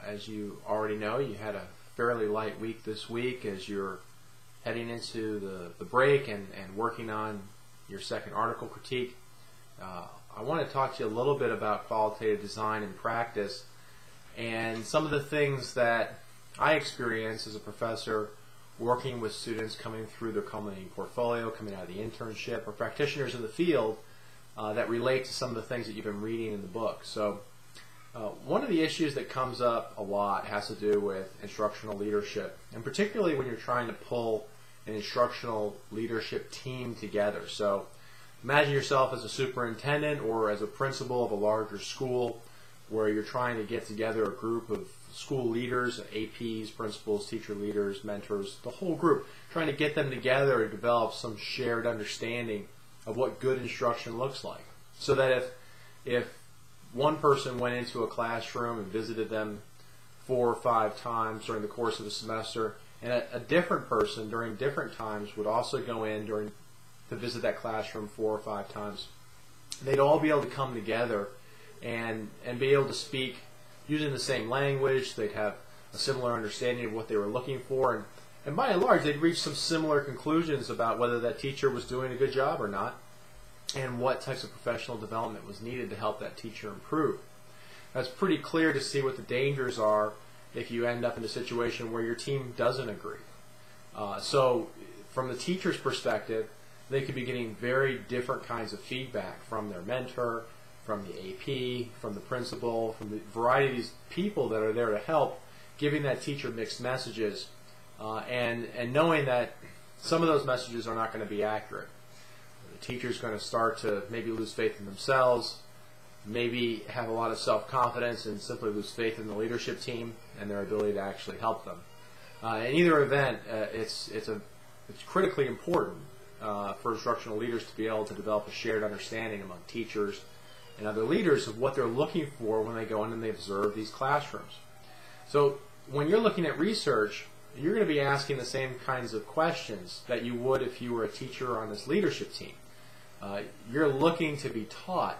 As you already know, you had a fairly light week this week as you're heading into the break and working on your second article critique. I want to talk to you a little bit about qualitative design in practice and some of the things that I experience as a professor working with students coming through their culminating portfolio, coming out of the internship, or practitioners in the field that relate to some of the things that you've been reading in the book. So one of the issues that comes up a lot has to do with instructional leadership, and particularly when you're trying to pull an instructional leadership team together. So imagine yourself as a superintendent or as a principal of a larger school where you're trying to get together a group of school leaders, APs, principals, teacher leaders, mentors, the whole group, trying to get them together and develop some shared understanding of what good instruction looks like. So that if one person went into a classroom and visited them 4 or 5 times during the course of a semester, and a different person during different times would also go in to visit that classroom 4 or 5 times, they'd all be able to come together and be able to speak using the same language. They'd have a similar understanding of what they were looking for, and by and large they'd reach some similar conclusions about whether that teacher was doing a good job or not, and what types of professional development was needed to help that teacher improve. That's pretty clear to see what the dangers are if you end up in a situation where your team doesn't agree. So from the teacher's perspective, they could be getting very different kinds of feedback from their mentor, from the AP, from the principal, from the variety of these people that are there to help, giving that teacher mixed messages, and knowing that some of those messages are not going to be accurate. The teacher's going to start to maybe lose faith in themselves, maybe have a lot of self-confidence, and simply lose faith in the leadership team and their ability to actually help them. In either event, it's critically important for instructional leaders to be able to develop a shared understanding among teachers and other leaders of what they're looking for when they go in and they observe these classrooms. So when you're looking at research, you're going to be asking the same kinds of questions that you would if you were a teacher on this leadership team. You're looking to be taught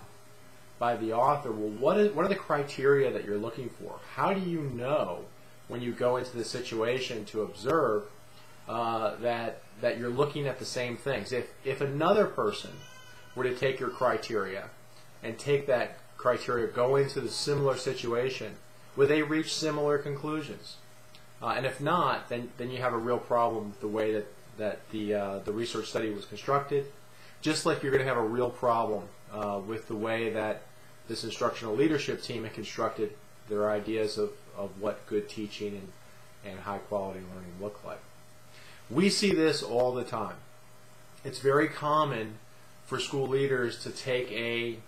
by the author, well, what are the criteria that you're looking for? How do you know when you go into the situation to observe that you're looking at the same things? If another person were to take your criteria and take that criteria, go into the similar situation, would they reach similar conclusions? And if not, then you have a real problem with the way that the research study was constructed, just like you're going to have a real problem with the way that this instructional leadership team had constructed their ideas of what good teaching and high quality learning look like. We see this all the time. It's very common for school leaders to take a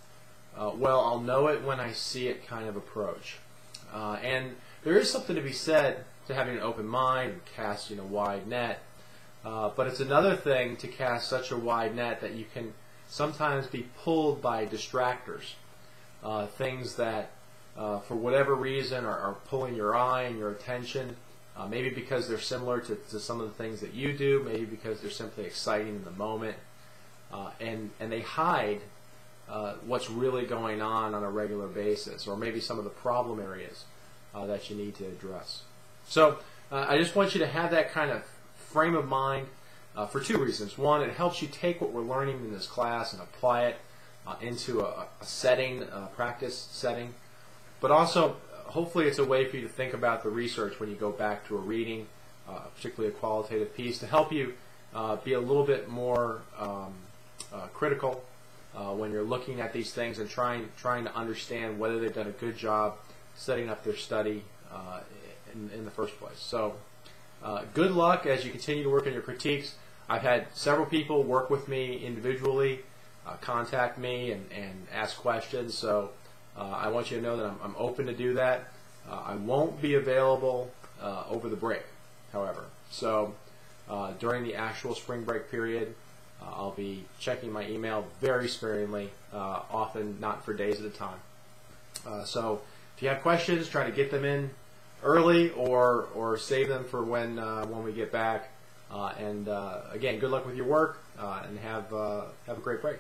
well, I'll know it when I see it kind of approach. And there is something to be said to having an open mind and casting a wide net. But it's another thing to cast such a wide net that you can sometimes be pulled by distractors. Things that, for whatever reason, are pulling your eye and your attention, maybe because they're similar to some of the things that you do, maybe because they're simply exciting in the moment, and they hide what's really going on a regular basis, or maybe some of the problem areas that you need to address. So I just want you to have that kind of frame of mind for 2 reasons. One, it helps you take what we're learning in this class and apply it into a setting, a practice setting. But also, hopefully it's a way for you to think about the research when you go back to a reading, particularly a qualitative piece, to help you be a little bit more critical when you're looking at these things and trying to understand whether they've done a good job setting up their study in the first place. So good luck as you continue to work on your critiques. I've had several people work with me individually, contact me and ask questions, so I want you to know that I'm open to do that. I won't be available over the break, however. So during the actual spring break period, I'll be checking my email very sparingly, often not for days at a time. So if you have questions, try to get them in early or save them for when we get back. And again, good luck with your work and have a great break.